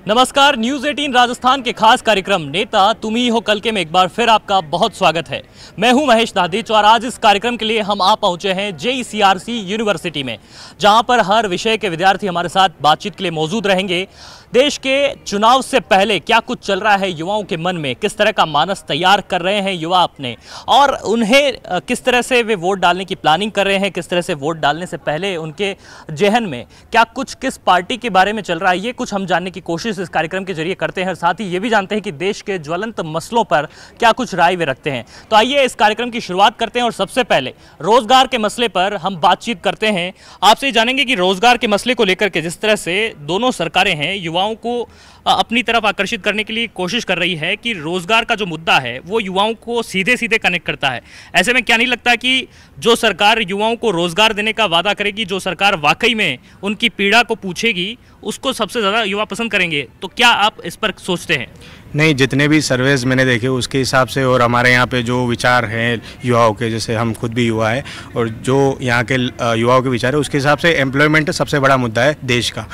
नमस्कार, न्यूज 18 राजस्थान के खास कार्यक्रम नेता तुम ही हो कल के में एक बार फिर आपका बहुत स्वागत है। मैं हूं महेश दादिच और आज इस कार्यक्रम के लिए हम आ पहुंचे हैं JECRC यूनिवर्सिटी में, जहां पर हर विषय के विद्यार्थी हमारे साथ बातचीत के लिए मौजूद रहेंगे। देश के चुनाव से पहले क्या कुछ चल रहा है युवाओं के मन में, किस तरह का मानस तैयार कर रहे हैं युवा अपने, और उन्हें किस तरह से वे वोट डालने की प्लानिंग कर रहे हैं, किस तरह से वोट डालने से पहले उनके जेहन में क्या कुछ किस पार्टी के बारे में चल रहा है, ये कुछ हम जानने की कोशिश इस कार्यक्रम के जरिए करते हैं। और साथ ही ये भी जानते हैं कि देश के ज्वलंत मसलों पर क्या कुछ राय वे रखते हैं। तो आइए इस कार्यक्रम की शुरुआत करते हैं और सबसे पहले रोजगार के मसले पर हम बातचीत करते हैं। आपसे जानेंगे कि रोजगार के मसले को लेकर के जिस तरह से दोनों सरकारें हैं युवाओं को अपनी तरफ आकर्षित करने के लिए कोशिश कर रही है कि रोजगार का जो मुद्दा है वो युवाओं को सीधे सीधे कनेक्ट करता है। ऐसे में क्या नहीं लगता कि जो सरकार युवाओं को रोजगार देने का वादा करेगी, जो सरकार वाकई में उनकी पीड़ा को पूछेगी, उसको सबसे ज़्यादा युवा पसंद करेंगे? तो क्या आप इस पर सोचते हैं? नहीं, जितने भी सर्वेज मैंने देखे उसके हिसाब से और हमारे यहाँ पे जो विचार हैं युवाओं के, जैसे हम खुद भी युवा है और जो यहाँ के युवाओं के विचार है उसके हिसाब से एम्प्लॉयमेंट सबसे बड़ा मुद्दा है देश का।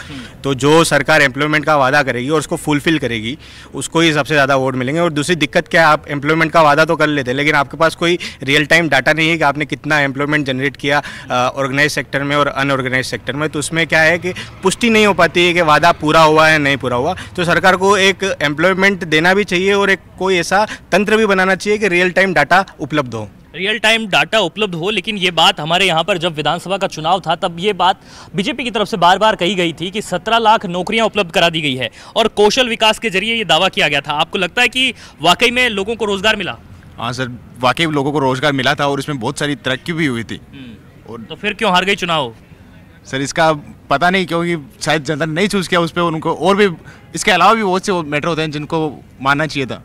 तो जो सरकार एम्प्लॉयमेंट का वादा करेगी और उसको फुलफिल करेगी उसको ही सबसे ज़्यादा वोट मिलेंगे। और दूसरी दिक्कत क्या है, आप एम्प्लॉयमेंट का वादा तो कर लेते हैं लेकिन आपके पास कोई रियल टाइम डाटा नहीं है कि आपने कितना एम्प्लॉयमेंट जनरेट किया ऑर्गेनाइज सेक्टर में और अनऑर्गेनाइज सेक्टर में। तो उसमें क्या है कि पुष्टि नहीं हो पाती है कि वादा पूरा हुआ है नहीं पूरा हुआ। तो सरकार को एक एम्प्लॉयमेंट देना भी चाहिए और एक कोई ऐसा तंत्र भी बनाना चाहिए कि रियल टाइम डाटा उपलब्ध हो। रियल टाइम डाटा उपलब्ध हो, लेकिन ये बात हमारे यहाँ पर जब विधानसभा का चुनाव था तब ये बात बीजेपी की तरफ से बार बार कही गई थी कि 17 लाख नौकरियां उपलब्ध करा दी गई है और कौशल विकास के जरिए ये दावा किया गया था। आपको लगता है कि वाकई में लोगों को रोजगार मिला? हाँ सर, वाकई लोगों को रोजगार मिला था और इसमें बहुत सारी तरक्की भी हुई थी। और तो फिर क्यों हार गई चुनाव? सर इसका पता नहीं, क्योंकि शायद जनता ने नहीं चूज किया उस पर उनको, और भी इसके अलावा भी बहुत से मैटर होते हैं जिनको मानना चाहिए था,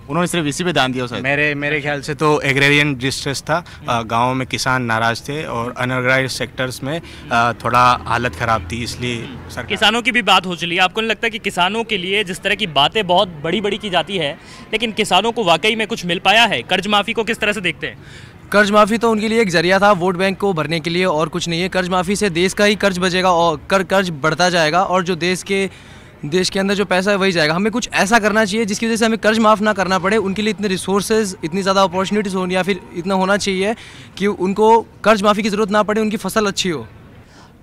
उन्होंने सिर्फ इसी पे ध्यान दिया। शायद मेरे ख्याल से तो एग्रेरियन डिस्ट्रेस था, गाँव में किसान नाराज थे और अनऑर्गेनाइज सेक्टर्स में थोड़ा हालत ख़राब थी, इसलिए किसानों की भी बात हो चली है। आपको नहीं लगता कि किसानों के लिए जिस तरह की बातें बहुत बड़ी बड़ी की जाती है लेकिन किसानों को वाकई में कुछ मिल पाया है? कर्ज माफ़ी को किस तरह से देखते हैं? कर्ज माफ़ी तो उनके लिए एक जरिया था वोट बैंक को भरने के लिए और कुछ नहीं है। कर्ज माफ़ी से देश का ही कर्ज बचेगा और कर्ज बढ़ता जाएगा और जो देश के अंदर जो पैसा है वही जाएगा। हमें कुछ ऐसा करना चाहिए जिसकी वजह से हमें कर्ज माफ़ ना करना पड़े। उनके लिए इतने रिसोर्सेज, इतनी ज़्यादा अपॉर्चुनिटीज़ हो या फिर इतना होना चाहिए कि उनको कर्ज माफ़ी की ज़रूरत ना पड़े, उनकी फसल अच्छी हो।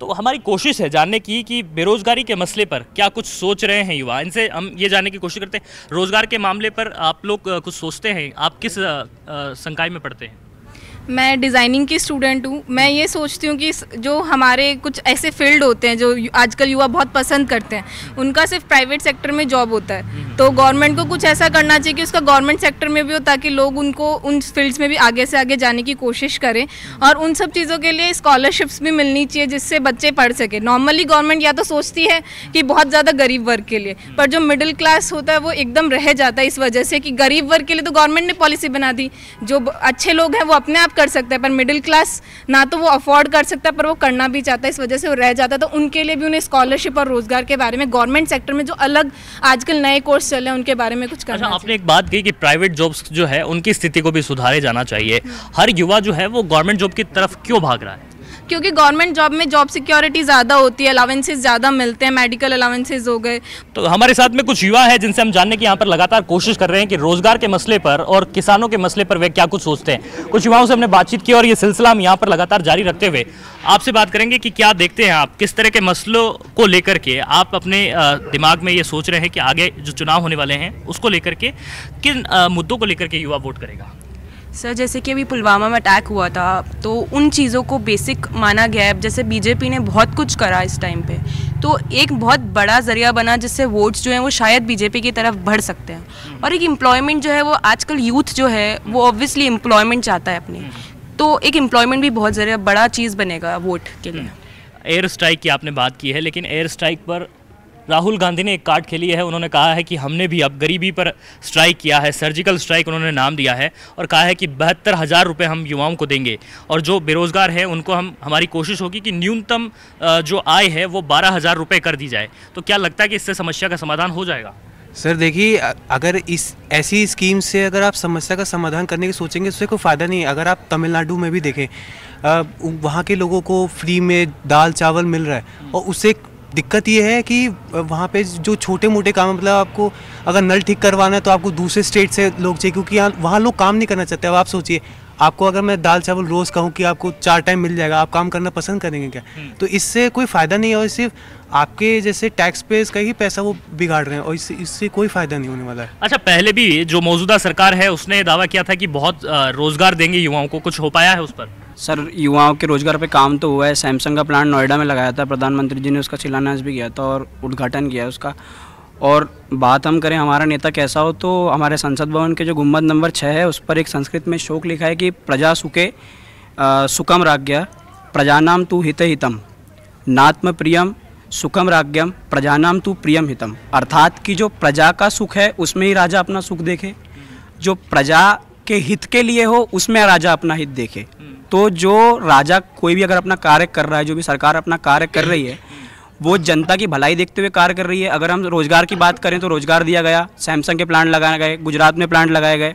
तो हमारी कोशिश है जानने की कि बेरोजगारी के मसले पर क्या कुछ सोच रहे हैं युवा। इनसे हम ये जानने की कोशिश करते हैं, रोजगार के मामले पर आप लोग कुछ सोचते हैं? आप किस संकाय में पढ़ते हैं? मैं डिज़ाइनिंग की स्टूडेंट हूँ। मैं ये सोचती हूँ कि जो हमारे कुछ ऐसे फील्ड होते हैं जो आजकल युवा बहुत पसंद करते हैं, उनका सिर्फ प्राइवेट सेक्टर में जॉब होता है। तो गवर्नमेंट को कुछ ऐसा करना चाहिए कि उसका गवर्नमेंट सेक्टर में भी हो, ताकि लोग उनको उन फील्ड्स में भी आगे से आगे जाने की कोशिश करें। और उन सब चीज़ों के लिए स्कॉलरशिप्स भी मिलनी चाहिए जिससे बच्चे पढ़ सके। नॉर्मली गवर्नमेंट या तो सोचती है कि बहुत ज़्यादा गरीब वर्ग के लिए, पर जो मिडिल क्लास होता है वो एकदम रह जाता है इस वजह से कि गरीब वर्ग के लिए तो गवर्नमेंट ने पॉलिसी बना दी, जो अच्छे लोग हैं वो अपने आप कर सकते हैं, पर मिडिल क्लास ना तो वो अफोर्ड कर सकता है पर वो करना भी चाहता है, इस वजह से वो रह जाता है। तो उनके लिए भी उन्हें स्कॉलरशिप और रोजगार के बारे में गवर्नमेंट सेक्टर में जो अलग आजकल नए कोर्स चले हैं उनके बारे में कुछ करना। आपने एक बात कही कि प्राइवेट जॉब्स जो है उनकी स्थिति को भी सुधारे जाना चाहिए। हर युवा जो है वो गवर्नमेंट जॉब की तरफ क्यों भाग रहा है? क्योंकि गवर्नमेंट जॉब में जॉब सिक्योरिटी ज़्यादा होती है, अलाउंसेस ज़्यादा मिलते हैं, मेडिकल अलाउंसेस हो गए। तो हमारे साथ में कुछ युवा है जिनसे हम जानने की यहाँ पर लगातार कोशिश कर रहे हैं कि रोजगार के मसले पर और किसानों के मसले पर वे क्या कुछ सोचते हैं। कुछ युवाओं से हमने बातचीत की और ये सिलसिला हम यहाँ पर लगातार जारी रखते हुए आपसे बात करेंगे कि क्या देखते हैं आप, किस तरह के मसलों को लेकर के आप अपने दिमाग में ये सोच रहे हैं कि आगे जो चुनाव होने वाले हैं उसको लेकर के किन मुद्दों को लेकर के युवा वोट करेगा? सर, जैसे कि अभी पुलवामा में अटैक हुआ था तो उन चीज़ों को बेसिक माना गया है। जैसे बीजेपी ने बहुत कुछ करा इस टाइम पे, तो एक बहुत बड़ा ज़रिया बना जिससे वोट्स जो हैं वो शायद बीजेपी की तरफ बढ़ सकते हैं। और एक एम्प्लॉयमेंट जो है वो आजकल यूथ जो है वो ऑब्वियसली एम्प्लॉयमेंट चाहता है अपने, तो एक एम्प्लॉयमेंट भी बहुत ज़रिया बड़ा चीज़ बनेगा वोट के लिए। एयर स्ट्राइक की आपने बात की है, लेकिन एयर स्ट्राइक पर राहुल गांधी ने एक कार्ड खेली है। उन्होंने कहा है कि हमने भी अब गरीबी पर स्ट्राइक किया है, सर्जिकल स्ट्राइक उन्होंने नाम दिया है, और कहा है कि 72,000 रुपये हम युवाओं को देंगे और जो बेरोज़गार है उनको हमारी कोशिश होगी कि न्यूनतम जो आय है वो 12,000 रुपये कर दी जाए। तो क्या लगता है कि इससे समस्या का समाधान हो जाएगा? सर देखिए, अगर इस ऐसी स्कीम से अगर आप समस्या का समाधान करने की सोचेंगे उससे कोई फ़ायदा नहीं है। अगर आप तमिलनाडु में भी देखें, वहाँ के लोगों को फ्री में दाल चावल मिल रहा है और उससे दिक्कत ये है कि वहाँ पे जो छोटे मोटे काम, मतलब आपको अगर नल ठीक करवाना है तो आपको दूसरे स्टेट से लोग चाहिए, क्योंकि यहाँ वहाँ लोग काम नहीं करना चाहते। अब आप सोचिए, आपको अगर मैं दाल चावल रोज़ कहूँ कि आपको 4 टाइम मिल जाएगा, आप काम करना पसंद करेंगे क्या? तो इससे कोई फ़ायदा नहीं है, और सिर्फ आपके जैसे टैक्स पेयर्स का ही पैसा वो बिगाड़ रहे हैं, और इससे कोई फ़ायदा नहीं होने वाला है। अच्छा, पहले भी जो मौजूदा सरकार है उसने दावा किया था कि बहुत रोजगार देंगे युवाओं को, कुछ हो पाया है उस पर? सर, युवाओं के रोज़गार पे काम तो हुआ है। सैमसंग का प्लांट नोएडा में लगाया था, प्रधानमंत्री जी ने उसका शिलान्यास भी किया था और उद्घाटन किया है उसका। और बात हम करें हमारा नेता कैसा हो, तो हमारे संसद भवन के जो गुम्बद नंबर 6 है उस पर एक संस्कृत में श्लोक लिखा है कि प्रजा सुखे सुखम राज्ञ प्रजानाम तु हित हितम नात्म प्रियम सुखम राज्ञम प्रजानाम तु प्रियम हितम। अर्थात कि जो प्रजा का सुख है उसमें ही राजा अपना सुख देखे, जो प्रजा के हित के लिए हो उसमें राजा अपना हित देखे। तो जो राजा कोई भी अगर अपना कार्य कर रहा है, जो भी सरकार अपना कार्य कर रही है, वो जनता की भलाई देखते हुए कार्य कर रही है। अगर हम रोज़गार की बात करें तो रोज़गार दिया गया, सैमसंग के प्लांट लगाए गए, गुजरात में प्लांट लगाए गए।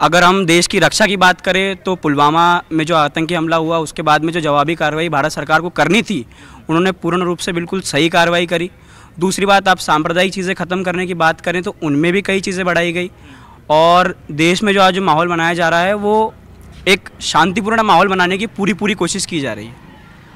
अगर हम देश की रक्षा की बात करें तो पुलवामा में जो आतंकी हमला हुआ उसके बाद में जो जवाबी कार्रवाई भारत सरकार को करनी थी, उन्होंने पूर्ण रूप से बिल्कुल सही कार्रवाई करी। दूसरी बात, आप सांप्रदायिक चीज़ें ख़त्म करने की बात करें तो उनमें भी कई चीज़ें बढ़ाई गई, और देश में जो आज माहौल बनाया जा रहा है वो एक शांतिपूर्ण माहौल बनाने की पूरी कोशिश की जा रही है।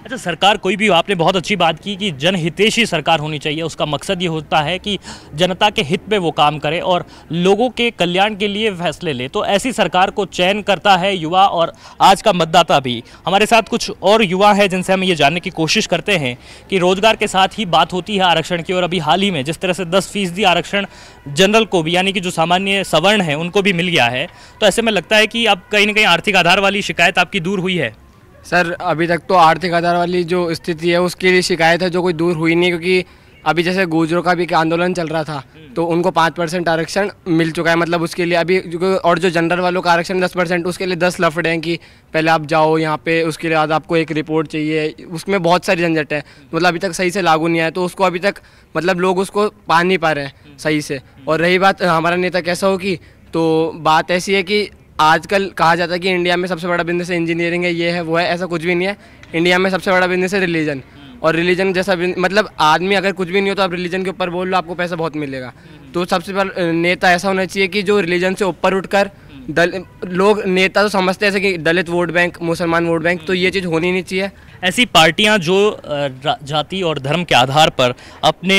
अच्छा, सरकार कोई भी हो, आपने बहुत अच्छी बात की कि जनहितैषी सरकार होनी चाहिए। उसका मकसद ये होता है कि जनता के हित में वो काम करे और लोगों के कल्याण के लिए फैसले ले। तो ऐसी सरकार को चयन करता है युवा और आज का मतदाता भी। हमारे साथ कुछ और युवा है जिनसे हम ये जानने की कोशिश करते हैं कि रोजगार के साथ ही बात होती है आरक्षण की, और अभी हाल ही में जिस तरह से 10% आरक्षण जनरल को भी, यानी कि जो सामान्य सवर्ण है उनको भी मिल गया है, तो ऐसे में लगता है कि अब कहीं ना कहीं आर्थिक आधार वाली शिकायत आपकी दूर हुई है? सर, अभी तक तो आर्थिक आधार वाली जो स्थिति है उसके लिए शिकायत है जो कोई दूर हुई नहीं, क्योंकि अभी जैसे गुर्जरों का भी एक आंदोलन चल रहा था तो उनको 5% आरक्षण मिल चुका है। मतलब उसके लिए अभी और जो जनरल वालों का आरक्षण 10%, उसके लिए 10 लफड़े हैं कि पहले आप जाओ यहाँ पे, उसके बाद आपको एक रिपोर्ट चाहिए, उसमें बहुत सारी झंझट है। मतलब अभी तक सही से लागू नहीं आया, तो उसको अभी तक मतलब लोग उसको पा नहीं पा रहे हैं सही से। और रही बात हमारा नेता कैसा हो की, तो बात ऐसी है कि आजकल कहा जाता है कि इंडिया में सबसे बड़ा बिजनेस इंजीनियरिंग है, ये है वो है, ऐसा कुछ भी नहीं है। इंडिया में सबसे बड़ा बिजनेस है रिलीजन, और रिलीजन जैसा मतलब आदमी अगर कुछ भी नहीं हो तो आप रिलीजन के ऊपर बोल लो, आपको पैसा बहुत मिलेगा। तो सबसे पहले नेता ऐसा होना चाहिए कि जो रिलीजन से ऊपर उठकर लोग, नेता तो समझते हैं ऐसे कि दलित वोट बैंक, मुसलमान वोट बैंक, तो ये चीज़ होनी नहीं चाहिए। ऐसी पार्टियां जो जाति और धर्म के आधार पर अपने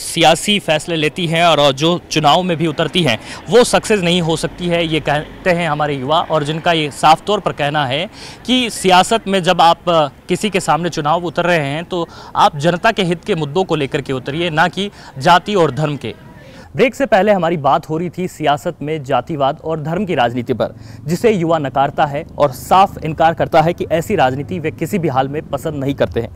सियासी फैसले लेती हैं और जो चुनाव में भी उतरती हैं, वो सक्सेस नहीं हो सकती है, ये कहते हैं हमारे युवा। और जिनका ये साफ तौर पर कहना है कि सियासत में जब आप किसी के सामने चुनाव उतर रहे हैं तो आप जनता के हित के मुद्दों को लेकर के उतरिए, ना कि जाति और धर्म के। ब्रेक से पहले हमारी बात हो रही थी सियासत में जातिवाद और धर्म की राजनीति पर, जिसे युवा नकारता है और साफ इनकार करता है कि ऐसी राजनीति वे किसी भी हाल में पसंद नहीं करते हैं।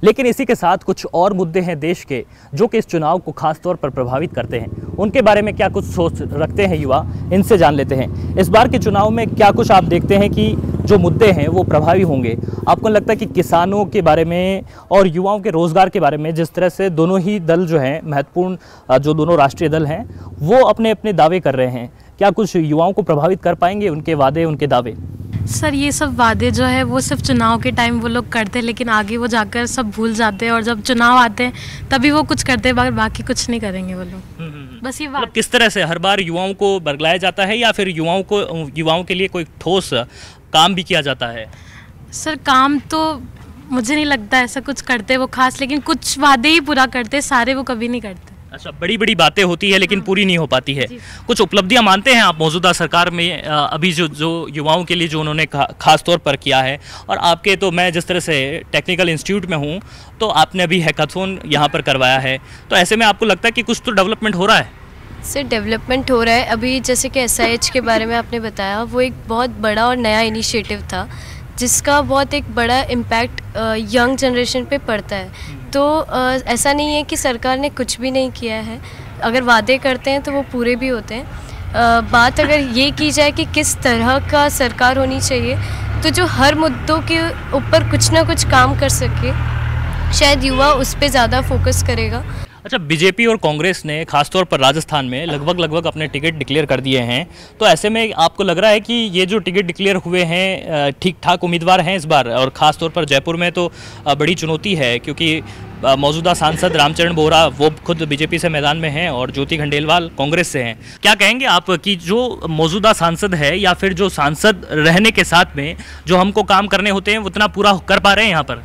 लेकिन इसी के साथ कुछ और मुद्दे हैं देश के जो कि इस चुनाव को खास तौर पर प्रभावित करते हैं। उनके बारे में क्या कुछ सोच रखते हैं युवा, इनसे जान लेते हैं। इस बार के चुनाव में क्या कुछ आप देखते हैं कि जो मुद्दे हैं वो प्रभावी होंगे? आपको लगता है कि किसानों के बारे में और युवाओं के रोजगार के बारे में, जिस तरह से दोनों ही दल जो हैं महत्वपूर्ण, जो दोनों राष्ट्रीय दल हैं, वो अपने अपने दावे कर रहे हैं, क्या कुछ युवाओं को प्रभावित कर पाएंगे उनके वादे, उनके दावे? सर, ये सब वादे जो है वो सिर्फ चुनाव के टाइम वो लोग करते हैं, लेकिन आगे वो जाकर सब भूल जाते हैं, और जब चुनाव आते हैं तभी वो कुछ करते हैं, बाकी कुछ नहीं करेंगे वो लोग। बस ये मतलब किस तरह से हर बार युवाओं को बरगलाया जाता है, या फिर युवाओं के लिए कोई ठोस काम भी किया जाता है? सर, काम तो मुझे नहीं लगता ऐसा कुछ करते वो खास, लेकिन कुछ वादे ही पूरा करते, सारे वो कभी नहीं करते। अच्छा, बड़ी बड़ी बातें होती है लेकिन पूरी नहीं हो पाती है। कुछ उपलब्धियां मानते हैं आप मौजूदा सरकार में अभी जो युवाओं के लिए जो उन्होंने खास तौर पर किया है? और आपके तो, मैं जिस तरह से टेक्निकल इंस्टीट्यूट में हूं, तो आपने अभी हैकाथॉन यहाँ पर करवाया है, तो ऐसे में आपको लगता है कि कुछ तो डेवलपमेंट हो रहा है? सर, डेवलपमेंट हो रहा है। अभी जैसे कि SIH के बारे में आपने बताया, वो एक बहुत बड़ा और नया इनिशिएटिव था जिसका बहुत एक बड़ा इम्पैक्ट यंग जनरेशन पे पड़ता है। तो ऐसा नहीं है कि सरकार ने कुछ भी नहीं किया है, अगर वादे करते हैं तो वो पूरे भी होते हैं। बात अगर ये की जाए कि किस तरह का सरकार होनी चाहिए, तो जो हर मुद्दों के ऊपर कुछ ना कुछ काम कर सके, शायद युवा उस पर ज़्यादा फोकस करेगा। अच्छा, बीजेपी और कांग्रेस ने खासतौर पर राजस्थान में लगभग अपने टिकट डिक्लेयर कर दिए हैं, तो ऐसे में आपको लग रहा है कि ये जो टिकट डिक्लेयर हुए हैं ठीक ठाक उम्मीदवार हैं इस बार? और ख़ास तौर पर जयपुर में तो बड़ी चुनौती है, क्योंकि मौजूदा सांसद रामचरण बोहरा वो खुद बीजेपी से मैदान में हैं और ज्योति खंडेलवाल कांग्रेस से हैं। क्या कहेंगे आप कि जो मौजूदा सांसद है या फिर जो सांसद रहने के साथ में जो हमको काम करने होते हैं वो उतना पूरा कर पा रहे हैं यहाँ पर?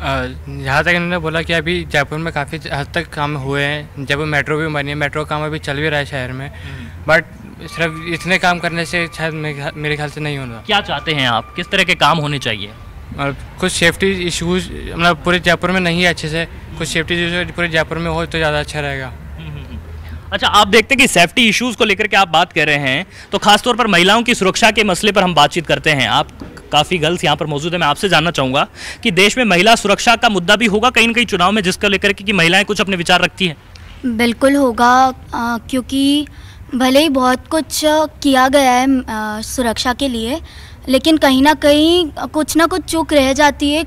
जहाँ तक इन्होंने बोला कि अभी जयपुर में काफ़ी हद तक काम हुए हैं, जयपुर मेट्रो भी बनी है, मेट्रो काम अभी चल भी रहा है शहर में, बट सिर्फ इतने काम करने से शायद मेरे ख्याल से नहीं होगा। क्या चाहते हैं आप, किस तरह के काम होने चाहिए? और कुछ सेफ्टी इश्यूज मतलब पूरे जयपुर में नहीं है अच्छे से, कुछ सेफ्टी इश्यूज पूरे जयपुर में हो तो ज़्यादा अच्छा रहेगा। अच्छा, आप देखते हैं कि सेफ्टी इश्यूज़ को लेकर के आप बात कर रहे हैं, तो खासतौर पर महिलाओं की सुरक्षा के मसले पर हम बातचीत करते हैं। आप काफ़ी गर्ल्स यहाँ पर मौजूद है, मैं आपसे जानना चाहूँगा कि देश में महिला सुरक्षा का मुद्दा भी होगा कहीं न कहीं चुनाव में, जिसको लेकर के कि महिलाएं कुछ अपने विचार रखती हैं? बिल्कुल होगा, क्योंकि भले ही बहुत कुछ किया गया है सुरक्षा के लिए, लेकिन कहीं ना कुछ चूक रह जाती है,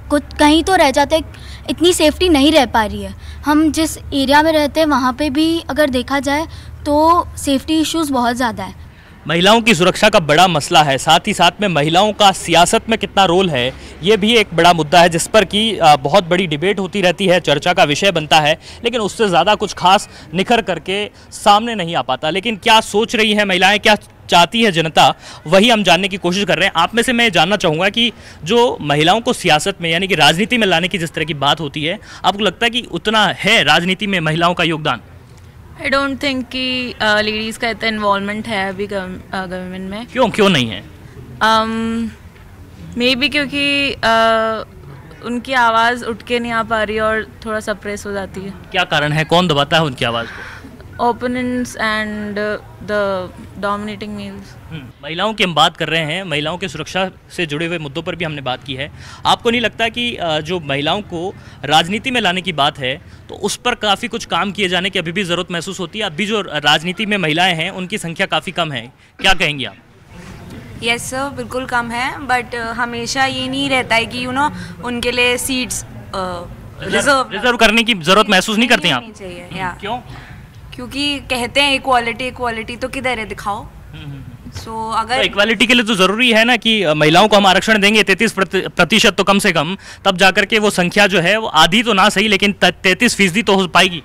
कुछ कहीं तो रह जाते हैं, इतनी सेफ्टी नहीं रह पा रही है। हम जिस एरिया में रहते हैं वहाँ पे भी अगर देखा जाए तो सेफ्टी इश्यूज़ बहुत ज़्यादा है। महिलाओं की सुरक्षा का बड़ा मसला है, साथ ही साथ में महिलाओं का सियासत में कितना रोल है ये भी एक बड़ा मुद्दा है, जिस पर कि बहुत बड़ी डिबेट होती रहती है, चर्चा का विषय बनता है, लेकिन उससे ज़्यादा कुछ खास निखर करके सामने नहीं आ पाता। लेकिन क्या सोच रही है महिलाएं, क्या चाहती है जनता, वही हम जानने की कोशिश कर रहे हैं। आप में से मैं जानना चाहूँगा कि जो महिलाओं को सियासत में यानी कि राजनीति में लाने की जिस तरह की बात होती है, आपको लगता है कि उतना है राजनीति में महिलाओं का योगदान? आई डोंट थिंक कि लेडीज़ का इतना इन्वॉल्वमेंट है अभी गवर्नमेंट में। क्यों नहीं है? मे बी क्योंकि उनकी आवाज़ उठ के नहीं आ पा रही और थोड़ा सप्रेस हो जाती है। क्या कारण है, कौन दबाता है उनकी आवाज़ को? Opponents and the dominating males. महिलाओं की हम बात कर रहे हैं, महिलाओं की सुरक्षा से जुड़े हुए मुद्दों पर भी हमने बात की है। आपको नहीं लगता कि जो महिलाओं को राजनीति में लाने की बात है तो उस पर काफ़ी कुछ काम किए जाने की अभी भी ज़रूरत महसूस होती है? अभी जो राजनीति में महिलाएं हैं उनकी संख्या काफ़ी कम है, क्या कहेंगी आप? यस सर, बिल्कुल कम है, बट हमेशा ये नहीं रहता है कि उनके लिए सीट्स रिजर्व करने की ज़रूरत महसूस नहीं करते हैं आप? चाहिए। क्यों? क्योंकि कहते हैं इक्वालिटी तो किधर है, दिखाओ। अगर इक्वालिटी के लिए तो जरूरी है ना कि महिलाओं को हम आरक्षण देंगे 33% तो कम से कम, तब जाकर के वो संख्या जो है वो आधी तो ना सही लेकिन 33% तो हो पाएगी।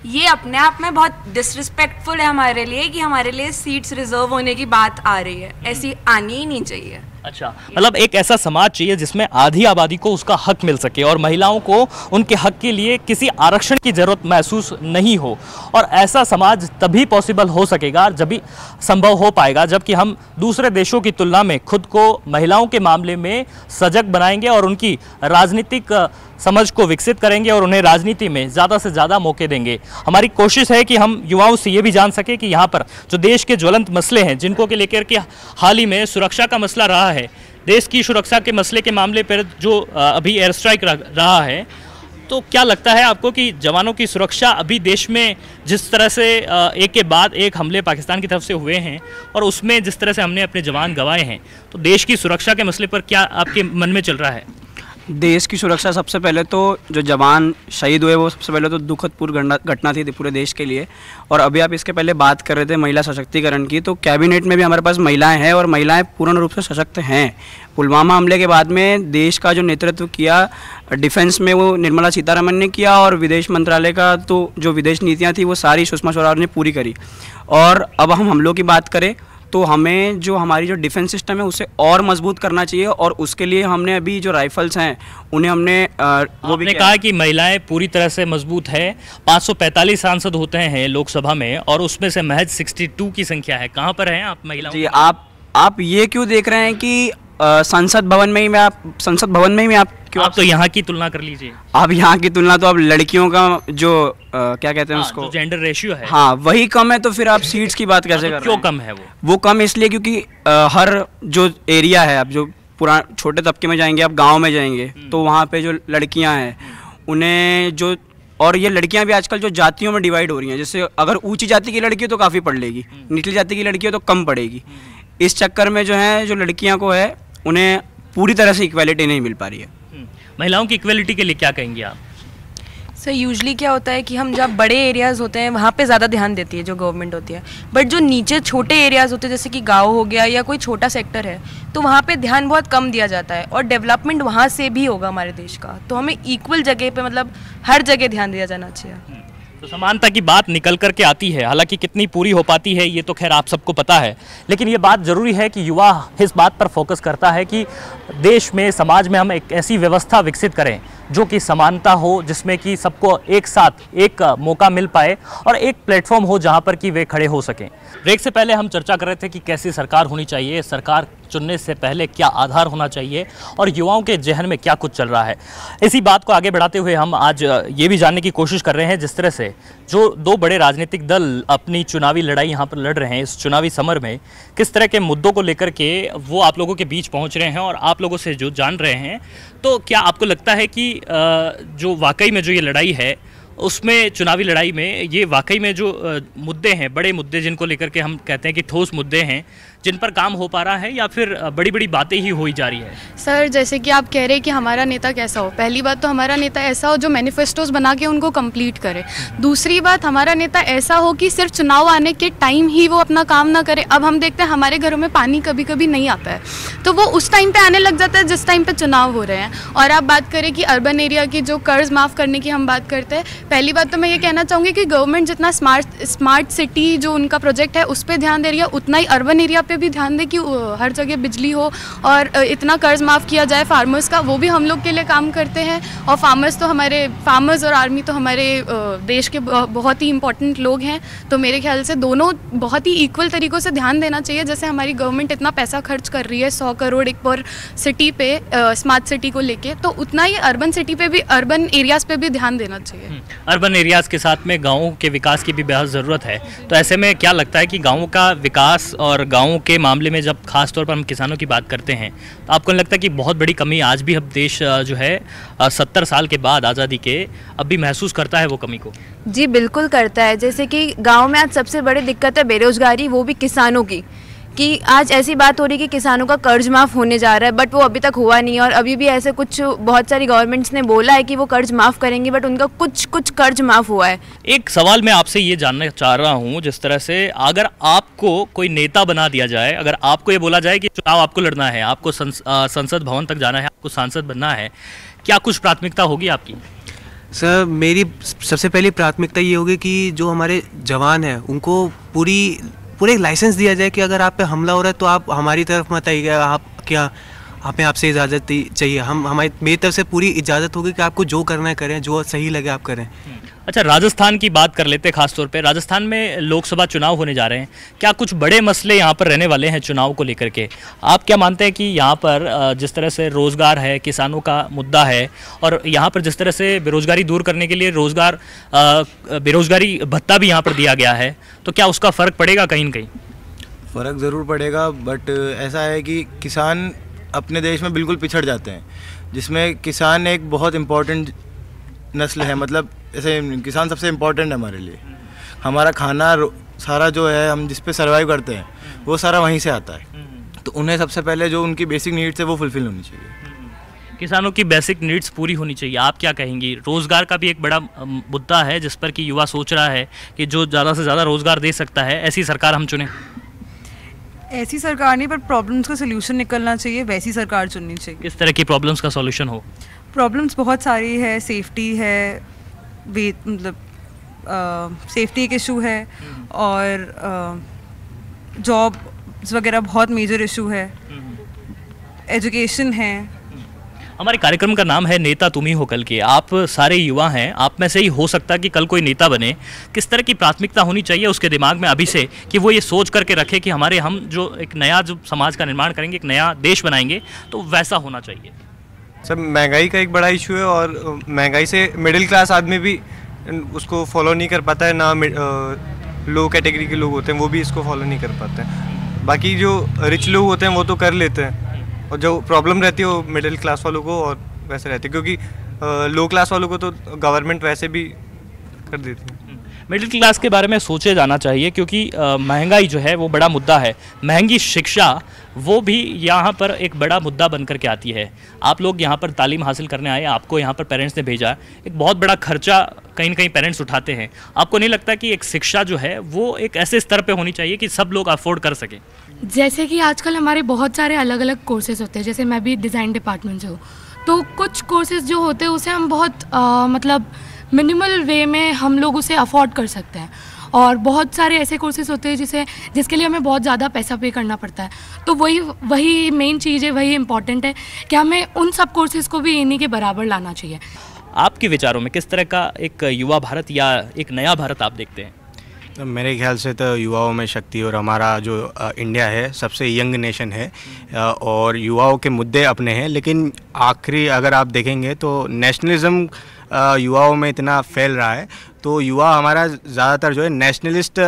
ये अपने आप में बहुत डिसरिस्पेक्टफुल है हमारे लिए कि हमारे लिए सीट्स रिजर्व होने की बात आ रही है, ऐसी आनी ही नहीं चाहिए। अच्छा, मतलब एक ऐसा समाज चाहिए जिसमें आधी आबादी को उसका हक मिल सके और महिलाओं को उनके हक के लिए किसी आरक्षण की ज़रूरत महसूस नहीं हो, और ऐसा समाज तभी पॉसिबल हो सकेगा, जब भी संभव हो पाएगा जबकि हम दूसरे देशों की तुलना में खुद को महिलाओं के मामले में सजग बनाएंगे और उनकी राजनीतिक समझ को विकसित करेंगे और उन्हें राजनीति में ज़्यादा से ज़्यादा मौके देंगे। हमारी कोशिश है कि हम युवाओं से ये भी जान सके कि यहाँ पर जो देश के ज्वलंत मसले हैं, जिनको के लेकर के हाल ही में सुरक्षा का मसला रहा है, देश की सुरक्षा के मसले के मामले पर जो अभी एयर स्ट्राइक रहा है, तो क्या लगता है आपको कि जवानों की सुरक्षा अभी देश में जिस तरह से एक के बाद एक हमले पाकिस्तान की तरफ से हुए हैं और उसमें जिस तरह से हमने अपने जवान गंवाए हैं, तो देश की सुरक्षा के मसले पर क्या आपके मन में चल रहा है? देश की सुरक्षा सबसे पहले तो जो जवान शहीद हुए वो सबसे पहले तो दुखदपूर्ण घटना थी पूरे देश के लिए। और अभी आप इसके पहले बात कर रहे थे महिला सशक्तिकरण की, तो कैबिनेट में भी हमारे पास महिलाएं हैं और महिलाएं पूर्ण रूप से सशक्त हैं। पुलवामा हमले के बाद में देश का जो नेतृत्व किया डिफेंस में वो निर्मला सीतारमण ने किया, और विदेश मंत्रालय का तो जो विदेश नीतियाँ थी वो सारी सुषमा स्वराज ने पूरी करी। और अब हम हमलों की बात करें तो हमें जो हमारी जो डिफेंस सिस्टम है उसे और मजबूत करना चाहिए, और उसके लिए हमने अभी जो राइफल्स हैं उन्हें हमने वो भी कहा कि महिलाएं पूरी तरह से मजबूत है। 545 सांसद होते हैं लोकसभा में और उसमें से महज 62 की संख्या है। कहाँ पर हैं आप महिलाओं? जी, आप ये क्यों देख रहे हैं कि संसद भवन में ही आप क्यों? आप तो यहाँ की तुलना कर लीजिए। आप यहाँ की तुलना तो अब लड़कियों का जो क्या कहते हैं उसको, जेंडर रेशियो है, हाँ वही कम है, तो फिर आप सीट्स की बात कैसे कर रहे हैं? क्यों कम है वो कम इसलिए क्योंकि हर जो एरिया है, आप जो छोटे तबके में जाएंगे, आप गाँव में जाएंगे तो वहाँ पे जो लड़कियाँ हैं उन्हें जो, और ये लड़कियां भी आजकल जो जातियों में डिवाइड हो रही हैं, जैसे अगर ऊंची जाति की लड़की हो तो काफ़ी पढ़ लेगी, निचली जाति की लड़की हो तो कम पढ़ेगी। इस चक्कर में जो है जो लड़कियां को है उन्हें पूरी तरह से इक्वालिटी नहीं मिल पा रही है। महिलाओं की इक्वालिटी के लिए क्या कहेंगे आप? सर यूजली क्या होता है कि हम जब बड़े एरियाज़ होते हैं वहाँ पे ज़्यादा ध्यान देती है जो गवर्नमेंट होती है, बट जो नीचे छोटे एरियाज़ होते हैं जैसे कि गांव हो गया या कोई छोटा सेक्टर है तो वहाँ पे ध्यान बहुत कम दिया जाता है, और डेवलपमेंट वहाँ से भी होगा हमारे देश का। तो हमें इक्वल जगह पे मतलब हर जगह ध्यान दिया जाना चाहिए। तो समानता की बात निकल करके आती है, हालांकि कितनी पूरी हो पाती है ये तो खैर आप सबको पता है, लेकिन ये बात ज़रूरी है कि युवा इस बात पर फोकस करता है कि देश में, समाज में हम एक ऐसी व्यवस्था विकसित करें जो कि समानता हो, जिसमें कि सबको एक साथ एक मौका मिल पाए और एक प्लेटफॉर्म हो जहां पर कि वे खड़े हो सकें। ब्रेक से पहले हम चर्चा कर रहे थे कि कैसी सरकार होनी चाहिए, सरकार चुनने से पहले क्या आधार होना चाहिए और युवाओं के जहन में क्या कुछ चल रहा है। इसी बात को आगे बढ़ाते हुए हम आज ये भी जानने की कोशिश कर रहे हैं जिस तरह से जो दो बड़े राजनीतिक दल अपनी चुनावी लड़ाई यहाँ पर लड़ रहे हैं, इस चुनावी समर में किस तरह के मुद्दों को लेकर के वो आप लोगों के बीच पहुँच रहे हैं और आप लोगों से जो जान रहे हैं, तो क्या आपको लगता है कि जो वाकई में जो ये लड़ाई है उसमें, चुनावी लड़ाई में, ये वाकई में जो मुद्दे हैं, बड़े मुद्दे जिनको लेकर के हम कहते हैं कि ठोस मुद्दे हैं, जिन पर काम हो पा रहा है या फिर बड़ी बड़ी बातें ही हो ही जा रही है? सर जैसे कि आप कह रहे हैं कि हमारा नेता कैसा हो, पहली बात तो हमारा नेता ऐसा हो जो मैनिफेस्टोज बना के उनको कंप्लीट करे। दूसरी बात, हमारा नेता ऐसा हो कि सिर्फ चुनाव आने के टाइम ही वो अपना काम ना करे। अब हम देखते हैं हमारे घरों में पानी कभी कभी नहीं आता है, तो वो उस टाइम पे आने लग जाता है जिस टाइम पे चुनाव हो रहे हैं। और आप बात करें कि अर्बन एरिया की जो कर्ज माफ़ करने की हम बात करते हैं, पहली बात तो मैं ये कहना चाहूँगी कि गवर्नमेंट जितना स्मार्ट सिटी जो उनका प्रोजेक्ट है उस पर ध्यान दे रही है, उतना ही अर्बन एरिया पे भी ध्यान दे कि हर जगह बिजली हो और इतना कर्ज माफ़ किया जाए फार्मर्स का। वो भी हम लोग के लिए काम करते हैं, और फार्मर्स और आर्मी तो हमारे देश के बहुत ही इंपॉर्टेंट लोग हैं। तो मेरे ख्याल से दोनों बहुत ही इक्वल तरीक़ों से ध्यान देना चाहिए। जैसे हमारी गवर्नमेंट इतना पैसा खर्च कर रही है 100 करोड़ एक पर सिटी पे स्मार्ट सिटी को लेके, तो उतना ही अर्बन सिटी पे भी, अर्बन एरियाज़ पे भी ध्यान देना चाहिए। अर्बन एरियाज़ के साथ में गाँवों के विकास की भी बेहद ज़रूरत है। तो ऐसे में क्या लगता है कि गाँवों का विकास और गाँवों के मामले में जब खास तौर पर हम किसानों की बात करते हैं, तो आपको लगता है कि बहुत बड़ी कमी आज भी अब देश जो है 70 साल के बाद आज़ादी के अब भी महसूस करता है वो कमी को? जी बिल्कुल करता है। जैसे कि गांव में आज सबसे बड़ी दिक्कत है बेरोजगारी, वो भी किसानों की, कि आज ऐसी बात हो रही है कि किसानों का कर्ज माफ़ होने जा रहा है, बट वो अभी तक हुआ नहीं। और अभी भी ऐसे कुछ बहुत सारी गवर्नमेंट्स ने बोला है कि वो कर्ज माफ़ करेंगे, बट उनका कुछ कर्ज माफ़ हुआ है। एक सवाल मैं आपसे ये जानना चाह रहा हूँ, जिस तरह से अगर आपको कोई नेता बना दिया जाए, अगर आपको ये बोला जाए कि चुनाव आपको लड़ना है, आपको संसद भवन तक जाना है, आपको सांसद बनना है, क्या कुछ प्राथमिकता होगी आपकी? सर मेरी सबसे पहली प्राथमिकता ये होगी कि जो हमारे जवान हैं उनको पूरे लाइसेंस दिया जाए कि अगर आप पे हमला हो रहा है तो आप हमारी तरफ मत आइएगा, आप क्या हमें आपसे इजाज़त चाहिए, मेरी तरफ से पूरी इजाज़त होगी कि आपको जो करना है करें, जो सही लगे आप करें। अच्छा, राजस्थान की बात कर लेते हैं। खास तौर पे राजस्थान में लोकसभा चुनाव होने जा रहे हैं, क्या कुछ बड़े मसले यहाँ पर रहने वाले हैं चुनाव को लेकर के? आप क्या मानते हैं कि यहाँ पर जिस तरह से रोज़गार है, किसानों का मुद्दा है, और यहाँ पर जिस तरह से बेरोज़गारी दूर करने के लिए बेरोज़गारी भत्ता भी यहाँ पर दिया गया है, तो क्या उसका फ़र्क पड़ेगा कहीं न कहीं? फ़र्क ज़रूर पड़ेगा, बट ऐसा है कि किसान अपने देश में बिल्कुल पिछड़ जाते हैं, जिसमें किसान एक बहुत इम्पोर्टेंट नस्ल है। मतलब ऐसे किसान सबसे इम्पोर्टेंट है हमारे लिए। हमारा खाना सारा जो है, हम जिस पे सर्वाइव करते हैं, वो सारा वहीं से आता है। तो उन्हें सबसे पहले जो उनकी बेसिक नीड्स है वो फुलफिल होनी चाहिए। किसानों की बेसिक नीड्स पूरी होनी चाहिए। आप क्या कहेंगी? रोज़गार का भी एक बड़ा मुद्दा है जिस पर कि युवा सोच रहा है कि जो ज़्यादा से ज़्यादा रोज़गार दे सकता है, ऐसी सरकार हम चुनें। ऐसी सरकार नहीं, पर प्रॉब्लम्स का सोल्यूशन निकलना चाहिए, वैसी सरकार चुननी चाहिए। किस तरह की प्रॉब्लम्स का सॉल्यूशन हो? प्रॉब्लम्स बहुत सारी है, सेफ्टी है, मतलब सेफ्टी एक इशू है, और जॉब वगैरह बहुत मेजर इशू है, एजुकेशन है। हमारे कार्यक्रम का नाम है नेता तुम ही हो कल के। आप सारे युवा हैं, आप में से ही हो सकता है कि कल कोई नेता बने। किस तरह की प्राथमिकता होनी चाहिए उसके दिमाग में अभी से कि वो ये सोच करके रखे कि हम जो एक नया जो समाज का निर्माण करेंगे, एक नया देश बनाएंगे, तो वैसा होना चाहिए? सर महंगाई का एक बड़ा इशू है, और महंगाई से मिडिल क्लास आदमी भी उसको फॉलो नहीं कर पाता है, ना लो कैटेगरी के लोग होते हैं वो भी इसको फॉलो नहीं कर पाते हैं। बाकी जो रिच लोग होते हैं वो तो कर लेते हैं, और जो प्रॉब्लम रहती है वो मिडिल क्लास वालों को और वैसे रहती है, क्योंकि लो क्लास वालों को तो गवर्नमेंट वैसे भी कर देती है। मिडिल क्लास के बारे में सोचे जाना चाहिए क्योंकि महंगाई जो है वो बड़ा मुद्दा है। महंगी शिक्षा वो भी यहाँ पर एक बड़ा मुद्दा बनकर के आती है। आप लोग यहाँ पर तालीम हासिल करने आए, आपको यहाँ पर पेरेंट्स ने भेजा, एक बहुत बड़ा खर्चा कहीं ना कहीं पेरेंट्स उठाते हैं। आपको नहीं लगता कि एक शिक्षा जो है वो एक ऐसे स्तर पे होनी चाहिए कि सब लोग अफोर्ड कर सकें? जैसे कि आजकल हमारे बहुत सारे अलग अलग कोर्सेज होते हैं, जैसे मैं भी डिज़ाइन डिपार्टमेंट से हूँ, तो कुछ कोर्सेज जो होते हैं उसे हम बहुत मतलब मिनिमल वे में हम लोग उसे अफोर्ड कर सकते हैं, और बहुत सारे ऐसे कोर्सेज होते हैं जिसके लिए हमें बहुत ज़्यादा पैसा पे करना पड़ता है। तो वही मेन चीज़ है, वही इम्पॉर्टेंट है कि हमें उन सब कोर्सेज़ को भी इन्हीं के बराबर लाना चाहिए। आपके विचारों में किस तरह का एक युवा भारत या एक नया भारत आप देखते हैं? तो मेरे ख्याल से तो युवाओं में शक्ति, और हमारा जो इंडिया है सबसे यंग नेशन है और युवाओं के मुद्दे अपने हैं, लेकिन आखिरी अगर आप देखेंगे तो नेशनलिज्म युवाओं में इतना फैल रहा है, तो युवा हमारा ज़्यादातर जो है नेशनलिस्ट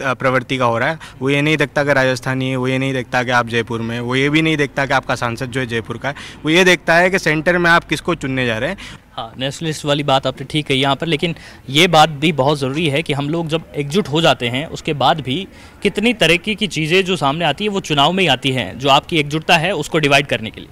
प्रवृत्ति का हो रहा है। वो ये नहीं देखता कि राजस्थानी है, वो ये नहीं देखता कि आप जयपुर में, वो ये भी नहीं देखता कि आपका सांसद जो है जयपुर का है, वो ये देखता है कि सेंटर में आप किसको चुनने जा रहे हैं। हाँ, नेशनलिस्ट वाली बात आपने ठीक है यहाँ पर, लेकिन ये बात भी बहुत ज़रूरी है कि हम लोग जब एकजुट हो जाते हैं उसके बाद भी कितनी तरक्की की चीज़ें जो सामने आती है वो चुनाव में ही आती हैं, जो आपकी एकजुटता है उसको डिवाइड करने के लिए।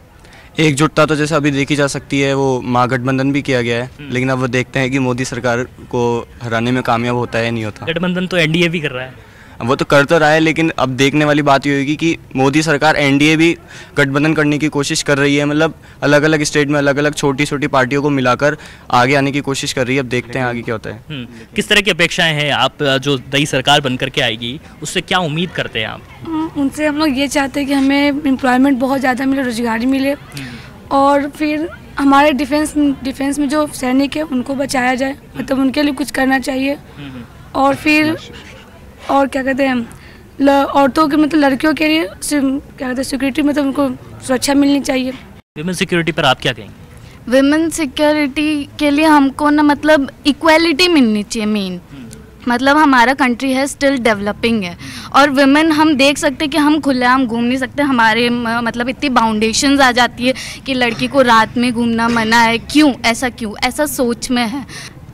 एकजुटता तो जैसे अभी देखी जा सकती है, वो महागठबंधन भी किया गया है, लेकिन अब वो देखते हैं कि मोदी सरकार को हराने में कामयाब होता है या नहीं होता। गठबंधन तो एनडीए भी कर रहा है, वो तो कर तो रहा है, लेकिन अब देखने वाली बात ये होगी कि मोदी सरकार एनडीए भी गठबंधन करने की कोशिश कर रही है, मतलब अलग अलग स्टेट में अलग अलग छोटी छोटी पार्टियों को मिलाकर आगे आने की कोशिश कर रही है। अब देखते हैं आगे क्या होता है। किस तरह की अपेक्षाएं हैं आप, जो नई सरकार बन करके आएगी उससे क्या उम्मीद करते हैं आप? उनसे हम लोग ये चाहते हैं कि हमें एम्प्लॉयमेंट बहुत ज़्यादा मिले, रोजगारी मिले, और फिर हमारे डिफेंस में जो सैनिक है उनको बचाया जाए, मतलब उनके लिए कुछ करना चाहिए। और फिर और क्या कहते हैं, औरतों के मतलब लड़कियों के लिए क्या कहते हैं सिक्योरिटी, मतलब उनको सुरक्षा मिलनी चाहिए। विमेन सिक्योरिटी पर आप क्या कहेंगे? विमेन सिक्योरिटी के लिए हमको ना मतलब इक्वालिटी मिलनी चाहिए मेन, मतलब हमारा कंट्री है स्टिल डेवलपिंग है, और विमेन हम देख सकते हैं कि हम खुलेआम घूम नहीं सकते, हमारे मतलब इतनी बाउंडेशंस आ जाती है कि लड़की को रात में घूमना मना है। क्यों ऐसा सोच में है।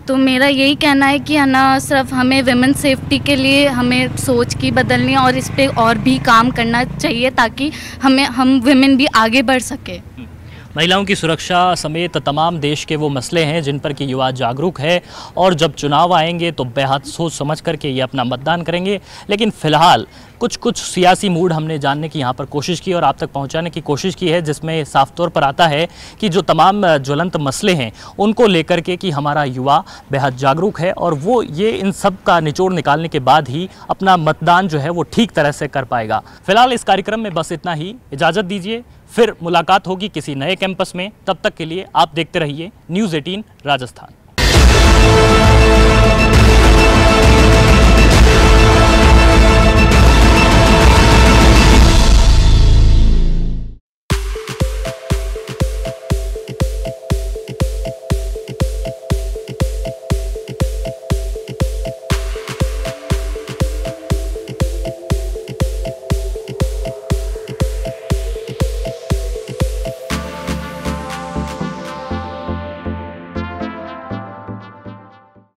तो मेरा यही कहना है कि है ना, सिर्फ हमें विमेन सेफ्टी के लिए हमें सोच की बदलनी और इस पे और भी काम करना चाहिए ताकि हम विमेन भी आगे बढ़ सके। महिलाओं की सुरक्षा समेत तमाम देश के वो मसले हैं जिन पर कि युवा जागरूक है, और जब चुनाव आएंगे तो बेहद सोच समझ करके ये अपना मतदान करेंगे। लेकिन फ़िलहाल कुछ सियासी मूड हमने जानने की यहाँ पर कोशिश की और आप तक पहुँचाने की कोशिश की है, जिसमें साफ तौर पर आता है कि जो तमाम ज्वलंत मसले हैं उनको लेकर के कि हमारा युवा बेहद जागरूक है, और वो ये इन सब का निचोड़ निकालने के बाद ही अपना मतदान जो है वो ठीक तरह से कर पाएगा। फिलहाल इस कार्यक्रम में बस इतना ही, इजाज़त दीजिए, फिर मुलाकात होगी किसी नए कैंपस में। तब तक के लिए आप देखते रहिए न्यूज़ 18 राजस्थान।